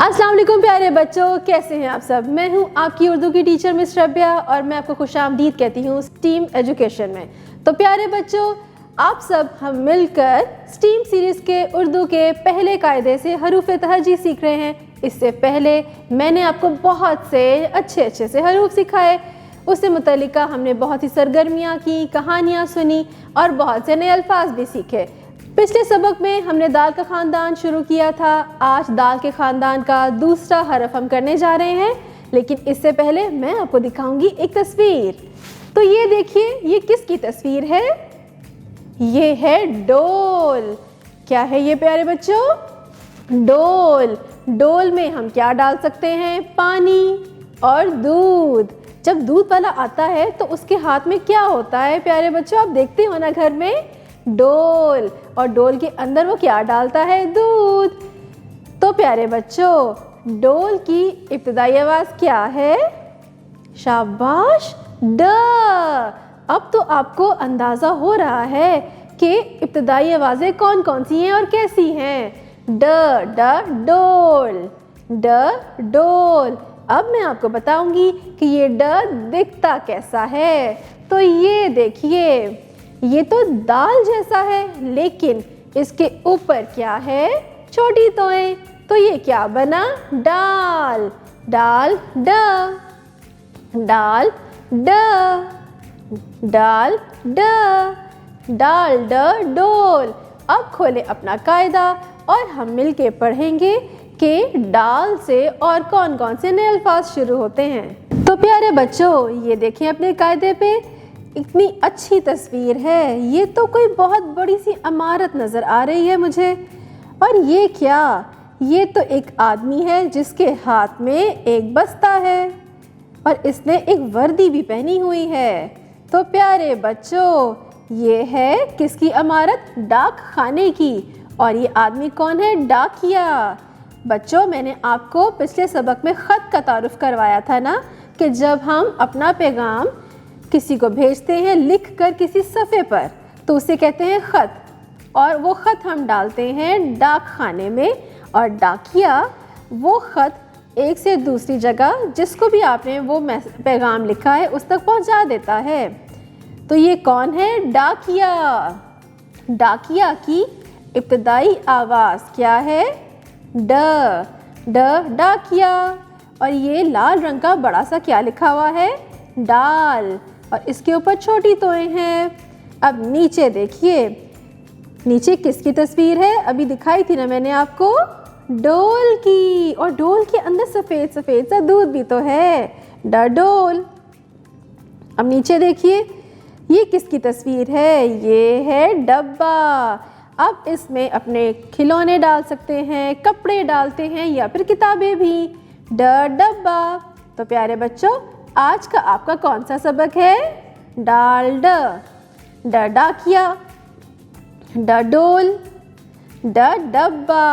अस्सलाम वालेकुम प्यारे बच्चों, कैसे हैं आप सब। मैं हूं आपकी उर्दू की टीचर मिस रबिया और मैं आपको खुशामदीद कहती हूं स्टीम एजुकेशन में। तो प्यारे बच्चों, आप सब हम मिलकर स्टीम सीरीज़ के उर्दू के पहले कायदे से हरूफ तहजी सीख रहे हैं। इससे पहले मैंने आपको बहुत से अच्छे से हरूफ सिखाए, उससे मुतल्लिका हमने बहुत ही सरगर्मियाँ की, कहानियाँ सुनी और बहुत से नए अल्फाज भी सीखे। पिछले सबक में हमने दाल का ख़ानदान शुरू किया था। आज दाल के ख़ानदान का दूसरा हरफ हम करने जा रहे हैं, लेकिन इससे पहले मैं आपको दिखाऊंगी एक तस्वीर। तो ये देखिए, ये किसकी तस्वीर है? ये है डोल। क्या है ये प्यारे बच्चों? डोल। डोल में हम क्या डाल सकते हैं? पानी और दूध। जब दूध वाला आता है तो उसके हाथ में क्या होता है प्यारे बच्चों? आप देखते हो ना घर में, डोल, और डोल के अंदर वो क्या डालता है? दूध। तो प्यारे बच्चों, डोल की इब्तिदाई आवाज़ क्या है? शाबाश, ड। अब तो आपको अंदाज़ा हो रहा है कि इब्तिदाई आवाज़ें कौन कौन सी हैं और कैसी हैं। ड, ड, डोल, ड, डोल। अब मैं आपको बताऊंगी कि ये ड दिखता कैसा है। तो ये देखिए, ये तो दाल जैसा है, लेकिन इसके ऊपर क्या है? छोटी तोएं। तो ये क्या बना? डाल। डाल, ड, डाल, ड, डाल, ड, डाल, ड, डोल। अब खोले अपना कायदा और हम मिलके पढ़ेंगे कि डाल से और कौन कौन से नए अल्फाज शुरू होते हैं। तो प्यारे बच्चों, ये देखें अपने कायदे पे, इतनी अच्छी तस्वीर है। ये तो कोई बहुत बड़ी सी इमारत नज़र आ रही है मुझे। और ये क्या? ये तो एक आदमी है जिसके हाथ में एक बस्ता है और इसने एक वर्दी भी पहनी हुई है। तो प्यारे बच्चों, ये है किसकी इमारत? डाक खाने की। और ये आदमी कौन है? डाकिया। बच्चों, मैंने आपको पिछले सबक में ख़त का तारुफ करवाया था ना, कि जब हम अपना पैगाम किसी को भेजते हैं लिख कर किसी सफ़े पर, तो उसे कहते हैं ख़त। और वो ख़त हम डालते हैं डाक खाने में, और डाकिया वो ख़त एक से दूसरी जगह जिसको भी आपने वो पैगाम लिखा है उस तक पहुंचा देता है। तो ये कौन है? डाकिया। डाकिया की इब्तिदाई आवाज़ क्या है? ड, ड, डाकिया। और ये लाल रंग का बड़ा सा क्या लिखा हुआ है? डाल। और इसके ऊपर छोटी तोएं हैं। अब नीचे देखिए, नीचे किसकी तस्वीर है? अभी दिखाई थी ना मैंने आपको, डोल की। और डोल के अंदर सफ़ेद सफ़ेद सा दूध भी तो है, डोल। अब नीचे देखिए, ये किसकी तस्वीर है? ये है डब्बा। अब इसमें अपने खिलौने डाल सकते हैं, कपड़े डालते हैं या फिर किताबें भी। डब्बा। तो प्यारे बच्चों, आज का आपका कौन सा सबक है? डाल, ड, डाकिया, डोल, डब्बा।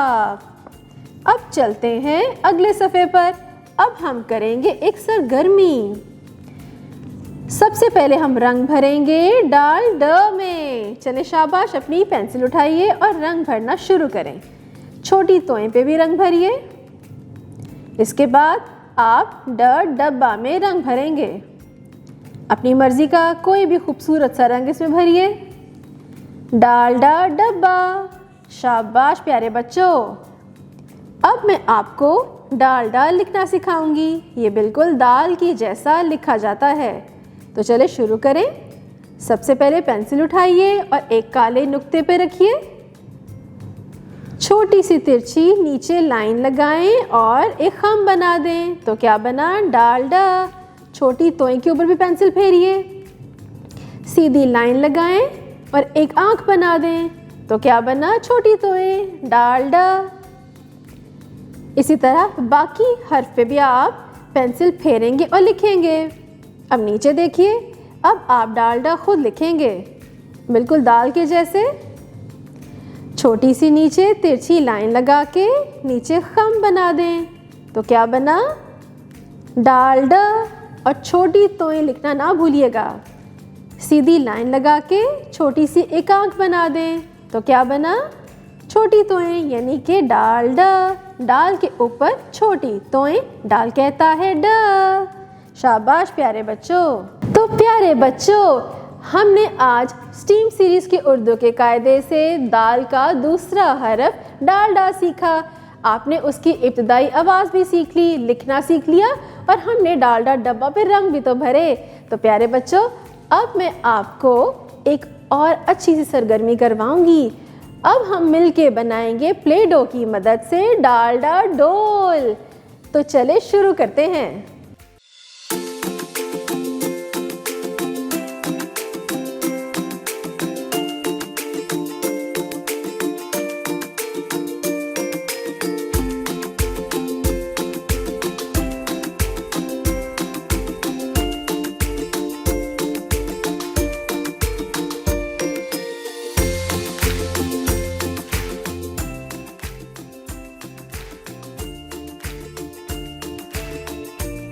अब चलते हैं अगले सफ़े पर। अब हम करेंगे एक सरगर्मी। सबसे पहले हम रंग भरेंगे डाल ड में। चले शाबाश, अपनी पेंसिल उठाइए और रंग भरना शुरू करें। छोटी तोएं पे भी रंग भरिए। इसके बाद आप डब्बा में रंग भरेंगे। अपनी मर्जी का कोई भी खूबसूरत सा रंग इसमें भरिए। डाल, डब्बा। शाबाश प्यारे बच्चों। अब मैं आपको डाल लिखना सिखाऊंगी। ये बिल्कुल दाल की जैसा लिखा जाता है। तो चले शुरू करें। सबसे पहले पेंसिल उठाइए और एक काले नुक्ते पे रखिए। छोटी सी तिरछी नीचे लाइन लगाएं और एक खम बना दें। तो क्या बना? डाल। छोटी तोएं के ऊपर भी पेंसिल फेरिए। सीधी लाइन लगाएं और एक आंख बना दें। तो क्या बना? छोटी तोएं, डाल। इसी तरह बाकी हर्फ पे भी आप पेंसिल फेरेंगे और लिखेंगे। अब नीचे देखिए, अब आप डाल खुद लिखेंगे, बिल्कुल दाल के जैसे। छोटी सी नीचे तिरछी लाइन लगा के नीचे खम बना दें। तो क्या बना? डाल। और छोटी तोएं लिखना ना भूलिएगा। सीधी लाइन लगा के छोटी सी एक आंख बना दें। तो क्या बना? छोटी तोएं, यानी कि डाल। डाल के ऊपर छोटी तोएं डाल कहता है ड। शाबाश प्यारे बच्चों। तो प्यारे बच्चों, हमने आज स्टीम सीरीज की उर्दू के कायदे से दाल का दूसरा हरफ डालडा सीखा। आपने उसकी इब्तदाई आवाज़ भी सीख ली, लिखना सीख लिया और हमने डालडा डब्बा पे रंग भी तो भरे। तो प्यारे बच्चों, अब मैं आपको एक और अच्छी सी सरगर्मी करवाऊंगी। अब हम मिलके बनाएंगे प्ले डो की मदद से डालडा डोल। तो चले शुरू करते हैं।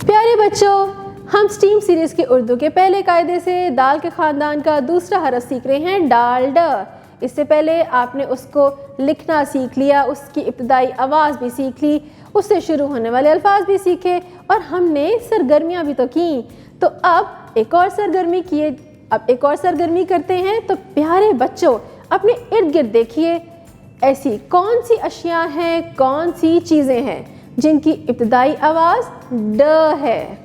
प्यारे बच्चों, हम स्टीम सीरीज के उर्दू के पहले कायदे से दाल के ख़ानदान का दूसरा हरफ सीख रहे हैं डालड। इससे पहले आपने उसको लिखना सीख लिया, उसकी इब्तदाई आवाज़ भी सीख ली, उससे शुरू होने वाले अल्फाज भी सीखे और हमने सरगर्मियाँ भी तो की। तो अब एक और सरगर्मी करते हैं। तो प्यारे बच्चों, अपने इर्द गिर्द देखिए, ऐसी कौन सी अशिया हैं, कौन सी चीज़ें हैं जिनकी इब्तदाई आवाज़ ड है।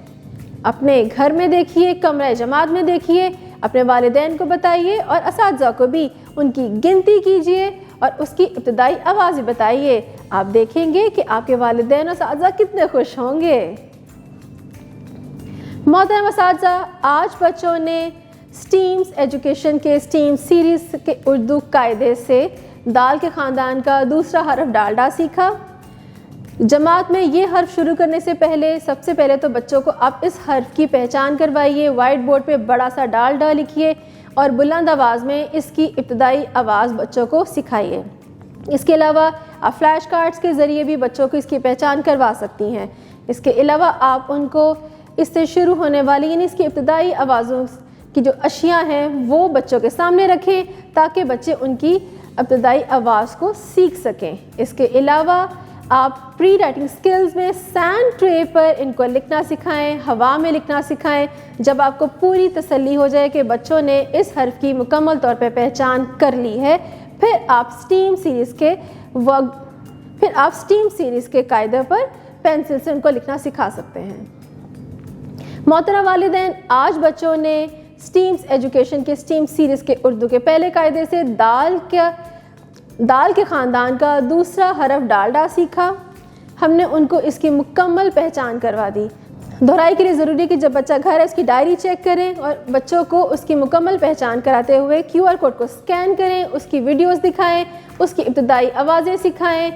अपने घर में देखिए, कमरे जमात में देखिए, अपने वालिदैन को बताइए और असातिज़ा को भी उनकी गिनती कीजिए और उसकी इब्तदाई आवाज़ भी बताइए। आप देखेंगे कि आपके वालिदैन और असातिज़ा कितने खुश होंगे। मोहतरम असातिज़ा, आज बच्चों ने स्टीम्स एजुकेशन के स्टीम सीरीज़ के उर्दू कायदे से दाल के ख़ानदान का दूसरा हरफ डालडा सीखा। जमात में ये हर्फ शुरू करने से पहले सबसे पहले तो बच्चों को आप इस हर्फ की पहचान करवाइए। वाइट बोर्ड पे बड़ा सा डालडा लिखिए और बुलंद आवाज़ में इसकी इब्तदाई आवाज़ बच्चों को सिखाइए। इसके अलावा आप फ्लैश कार्ड्स के ज़रिए भी बच्चों को इसकी पहचान करवा सकती हैं। इसके अलावा आप उनको इससे शुरू होने वाली यानी इसकी इब्तदाई आवाज़ों की जो अशिया हैं वो बच्चों के सामने रखें ताकि बच्चे उनकी इब्तदाई आवाज़ को सीख सकें। इसके अलावा आप प्री राइटिंग स्किल्स में सैंड ट्रे पर इनको लिखना सिखाएं, हवा में लिखना सिखाएं। जब आपको पूरी तसल्ली हो जाए कि बच्चों ने इस हर्फ की मुकम्मल तौर पर पहचान कर ली है, फिर आप स्टीम सीरीज़ के कायदे पर पेंसिल से उनको लिखना सिखा सकते हैं। मोहतरम वालिदैन, आज बच्चों ने स्टीम्स एजुकेशन के स्टीम सीरीज़ के उर्दू के पहले कायदे से दाल के ख़ानदान का दूसरा हरफ डालडा सीखा। हमने उनको इसकी मुकम्मल पहचान करवा दी। दोहराई के लिए ज़रूरी है कि जब बच्चा घर है उसकी डायरी चेक करें और बच्चों को उसकी मुकम्मल पहचान कराते हुए QR कोड को स्कैन करें, उसकी वीडियोस दिखाएं, उसकी इब्तदाई आवाज़ें सिखाएं,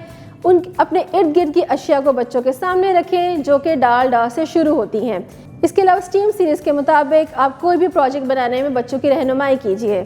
अपने इर्द गिर्द की अशिया को बच्चों के सामने रखें जो कि डालडा से शुरू होती हैं। इसके अलावा स्टीम सीरीज़ के मुताबिक आप कोई भी प्रोजेक्ट बनाने में बच्चों की रहनुमाई कीजिए।